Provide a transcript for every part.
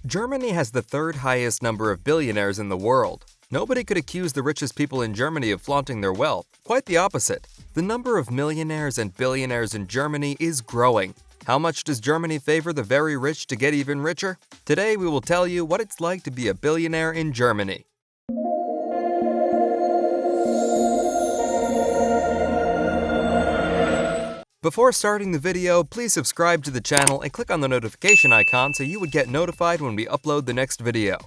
Germany has the third highest number of billionaires in the world. Nobody could accuse the richest people in Germany of flaunting their wealth. Quite the opposite. The number of millionaires and billionaires in Germany is growing. How much does Germany favor the very rich to get even richer? Today we will tell you what it's like to be a billionaire in Germany. Before starting the video, please subscribe to the channel and click on the notification icon so you would get notified when we upload the next video.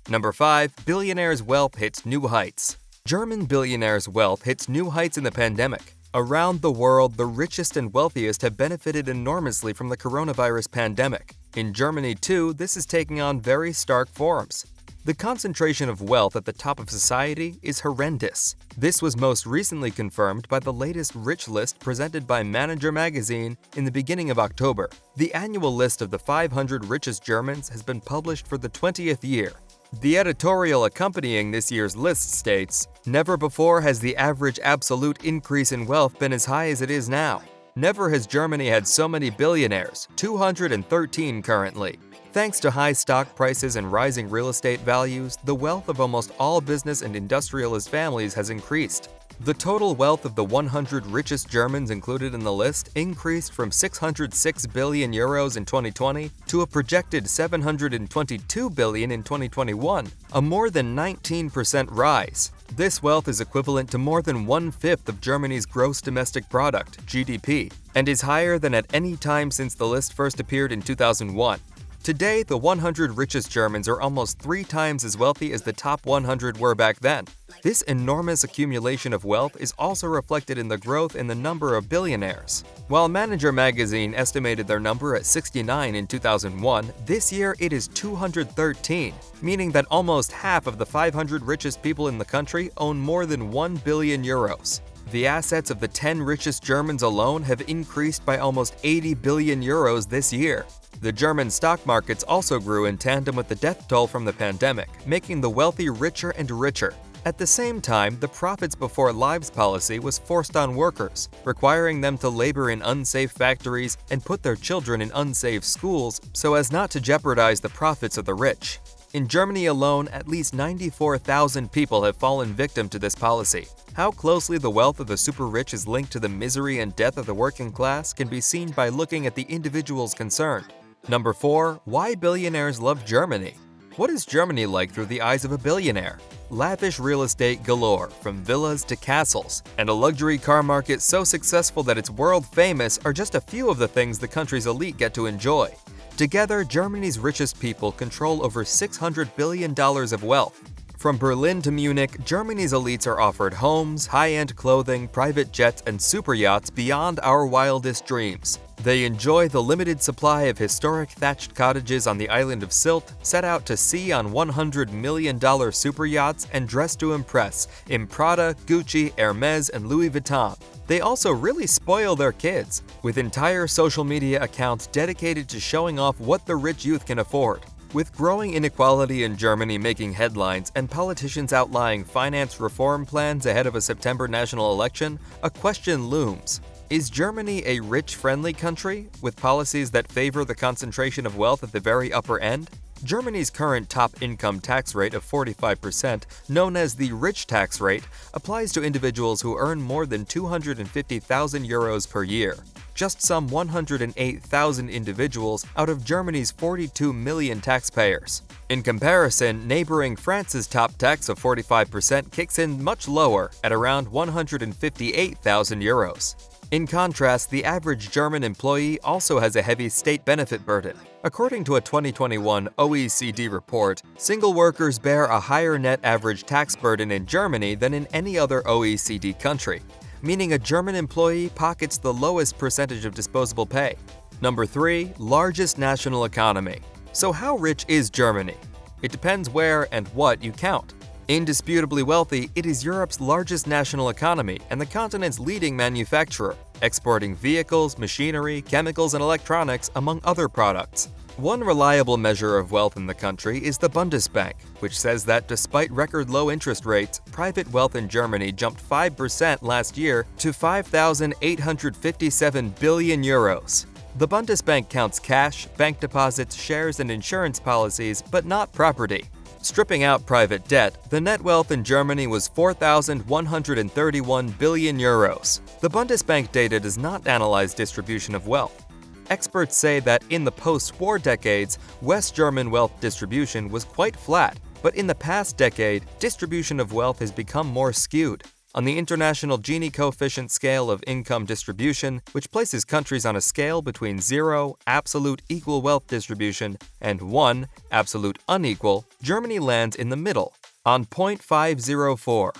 Number 5. Billionaires' wealth hits new heights. German billionaires' wealth hits new heights in the pandemic. Around the world, the richest and wealthiest have benefited enormously from the coronavirus pandemic. In Germany, too, this is taking on very stark forms. The concentration of wealth at the top of society is horrendous. This was most recently confirmed by the latest Rich list presented by Manager magazine in the beginning of October. The annual list of the 500 richest Germans has been published for the 20th year. The editorial accompanying this year's list states, "Never before has the average absolute increase in wealth been as high as it is now. Never has Germany had so many billionaires, 213 currently." Thanks to high stock prices and rising real estate values, the wealth of almost all business and industrialist families has increased. The total wealth of the 100 richest Germans included in the list increased from 606 billion euros in 2020 to a projected 722 billion in 2021, a more than 19% rise. This wealth is equivalent to more than 1/5 of Germany's gross domestic product, GDP, and is higher than at any time since the list first appeared in 2001. Today, the 100 richest Germans are almost 3 times as wealthy as the top 100 were back then. This enormous accumulation of wealth is also reflected in the growth in the number of billionaires. While Manager magazine estimated their number at 69 in 2001, this year it is 213, meaning that almost half of the 500 richest people in the country own more than 1 billion euros. The assets of the 10 richest Germans alone have increased by almost 80 billion euros this year. The German stock markets also grew in tandem with the death toll from the pandemic, making the wealthy richer and richer. At the same time, the profits before lives policy was forced on workers, requiring them to labor in unsafe factories and put their children in unsafe schools so as not to jeopardize the profits of the rich. In Germany alone, at least 94,000 people have fallen victim to this policy. How closely the wealth of the super-rich is linked to the misery and death of the working class can be seen by looking at the individuals concerned. Number 4. Why billionaires love Germany. What is Germany like through the eyes of a billionaire? Lavish real estate galore, from villas to castles, and a luxury car market so successful that it's world famous are just a few of the things the country's elite get to enjoy. Together, Germany's richest people control over $600 billion of wealth. From Berlin to Munich, Germany's elites are offered homes, high-end clothing, private jets, and super yachts beyond our wildest dreams. They enjoy the limited supply of historic thatched cottages on the island of Sylt, set out to sea on $100 million super yachts, and dress to impress in Prada, Gucci, Hermes, and Louis Vuitton. They also really spoil their kids, with entire social media accounts dedicated to showing off what the rich youth can afford. With growing inequality in Germany making headlines and politicians outlining finance reform plans ahead of a September national election, a question looms. Is Germany a rich-friendly country, with policies that favor the concentration of wealth at the very upper end? Germany's current top income tax rate of 45%, known as the rich tax rate, applies to individuals who earn more than 250,000 euros per year. Just some 108,000 individuals out of Germany's 42 million taxpayers. In comparison, neighboring France's top tax of 45% kicks in much lower, at around 158,000 euros. In contrast, the average German employee also has a heavy state benefit burden. According to a 2021 OECD report, single workers bear a higher net average tax burden in Germany than in any other OECD country, meaning a German employee pockets the lowest percentage of disposable pay. Number 3. Largest national economy. So how rich is Germany? It depends where and what you count. Indisputably wealthy, it is Europe's largest national economy and the continent's leading manufacturer, exporting vehicles, machinery, chemicals, and electronics, among other products. One reliable measure of wealth in the country is the Bundesbank, which says that despite record low interest rates, private wealth in Germany jumped 5% last year to 5,857 billion euros. The Bundesbank counts cash, bank deposits, shares, and insurance policies, but not property. Stripping out private debt, the net wealth in Germany was 4,131 billion euros. The Bundesbank data does not analyze distribution of wealth. Experts say that in the post-war decades, West German wealth distribution was quite flat, but in the past decade, distribution of wealth has become more skewed. On the International Gini coefficient scale of income distribution, which places countries on a scale between 0, absolute equal wealth distribution, and 1, absolute unequal, Germany lands in the middle, on 0.504,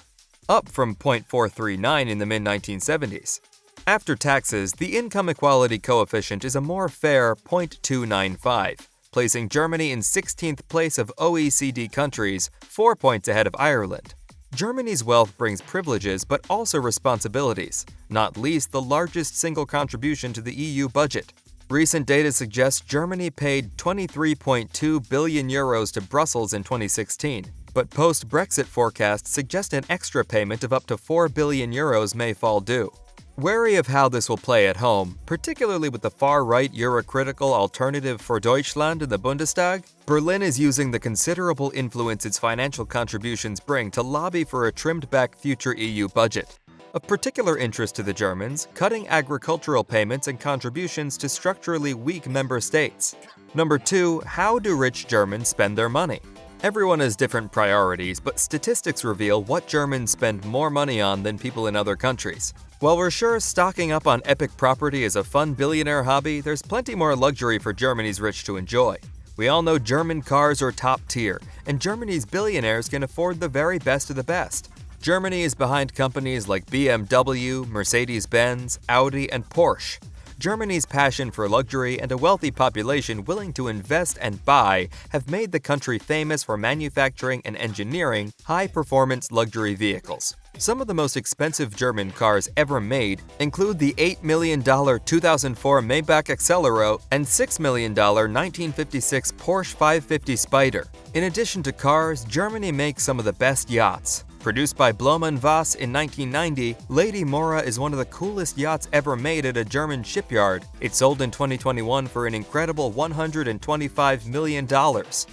up from 0.439 in the mid-1970s. After taxes, the income equality coefficient is a more fair 0.295, placing Germany in 16th place of OECD countries, 4 points ahead of Ireland. Germany's wealth brings privileges but also responsibilities, not least the largest single contribution to the EU budget. Recent data suggests Germany paid 23.2 billion euros to Brussels in 2016, but post-Brexit forecasts suggest an extra payment of up to 4 billion euros may fall due. Wary of how this will play at home, particularly with the far-right Eurocritical Alternative for Deutschland in the Bundestag, Berlin is using the considerable influence its financial contributions bring to lobby for a trimmed-back future EU budget. Of particular interest to the Germans, cutting agricultural payments and contributions to structurally weak member states. Number 2, how do rich Germans spend their money? Everyone has different priorities, but statistics reveal what Germans spend more money on than people in other countries. While we're sure stocking up on epic property is a fun billionaire hobby, there's plenty more luxury for Germany's rich to enjoy. We all know German cars are top tier, and Germany's billionaires can afford the very best of the best. Germany is behind companies like BMW, Mercedes-Benz, Audi, and Porsche. Germany's passion for luxury and a wealthy population willing to invest and buy have made the country famous for manufacturing and engineering high-performance luxury vehicles. Some of the most expensive German cars ever made include the $8 million 2004 Maybach Accelero and $6 million 1956 Porsche 550 Spyder. In addition to cars, Germany makes some of the best yachts. Produced by Blohm & Voss in 1990, Lady Mora is one of the coolest yachts ever made at a German shipyard. It sold in 2021 for an incredible $125 million.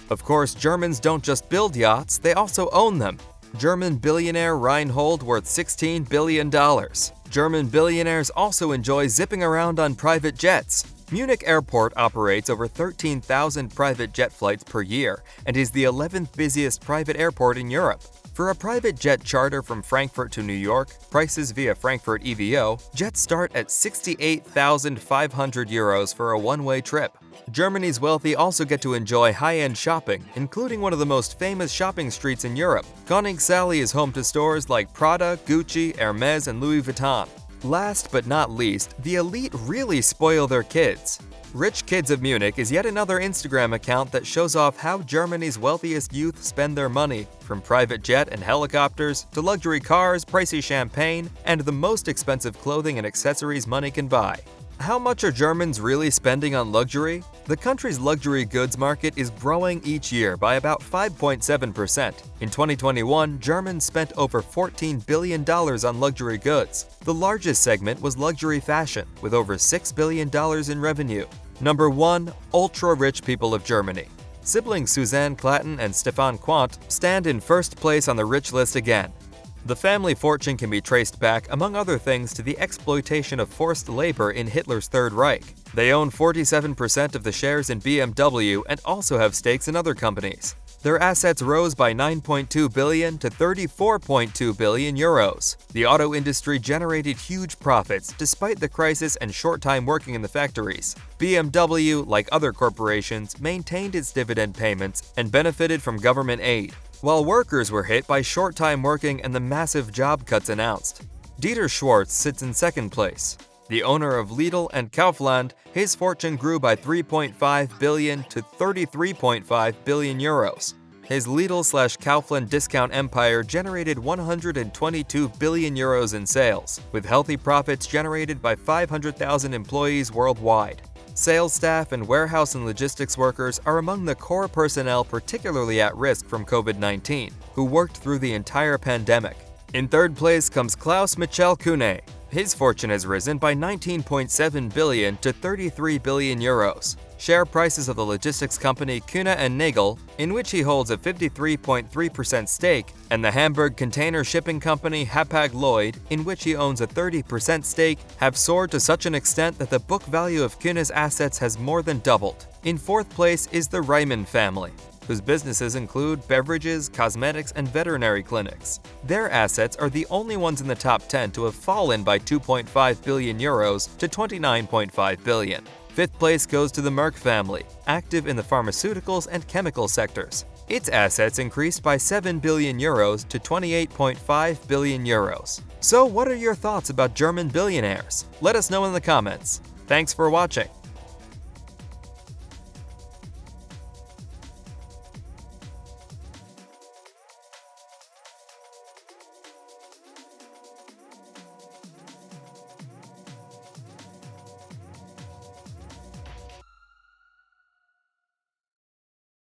Of course, Germans don't just build yachts, they also own them. German billionaire Reinhold worth $16 billion. German billionaires also enjoy zipping around on private jets. Munich Airport operates over 13,000 private jet flights per year and is the 11th busiest private airport in Europe. For a private jet charter from Frankfurt to New York, prices via Frankfurt EVO, jets start at 68,500 euros for a one-way trip. Germany's wealthy also get to enjoy high-end shopping, including one of the most famous shopping streets in Europe. Koningsallee is home to stores like Prada, Gucci, Hermes, and Louis Vuitton. Last but not least, the elite really spoil their kids. Rich Kids of Munich is yet another Instagram account that shows off how Germany's wealthiest youth spend their money, from private jet and helicopters to luxury cars, pricey champagne, and the most expensive clothing and accessories money can buy. How much are Germans really spending on luxury? The country's luxury goods market is growing each year by about 5.7%. In 2021, Germans spent over $14 billion on luxury goods. The largest segment was luxury fashion, with over $6 billion in revenue. Number 1. Ultra-rich people of Germany. Siblings Suzanne Klatten and Stefan Quandt stand in first place on the rich list again. The family fortune can be traced back, among other things, to the exploitation of forced labor in Hitler's Third Reich. They own 47% of the shares in BMW and also have stakes in other companies. Their assets rose by 9.2 billion to 34.2 billion euros. The auto industry generated huge profits despite the crisis and short time working in the factories. BMW, like other corporations, maintained its dividend payments and benefited from government aid, while workers were hit by short time working and the massive job cuts announced. Dieter Schwartz sits in second place. The owner of Lidl and Kaufland, his fortune grew by 3.5 billion to 33.5 billion euros. His Lidl/Kaufland discount empire generated 122 billion euros in sales, with healthy profits generated by 500,000 employees worldwide. Sales staff and warehouse and logistics workers are among the core personnel particularly at risk from COVID-19, who worked through the entire pandemic. In third place comes Klaus Michel Kuhne. His fortune has risen by 19.7 billion to 33 billion euros. Share prices of the logistics company Kuehne + Nagel, in which he holds a 53.3% stake, and the Hamburg container shipping company Hapag-Lloyd, in which he owns a 30% stake, have soared to such an extent that the book value of Kuehne's assets has more than doubled. In fourth place is the Reimann family, whose businesses include beverages, cosmetics, and veterinary clinics. Their assets are the only ones in the top 10 to have fallen by 2.5 billion euros to 29.5 billion. Fifth place goes to the Merck family, active in the pharmaceuticals and chemical sectors. Its assets increased by 7 billion euros to 28.5 billion euros. So what are your thoughts about German billionaires? Let us know in the comments. Thanks for watching.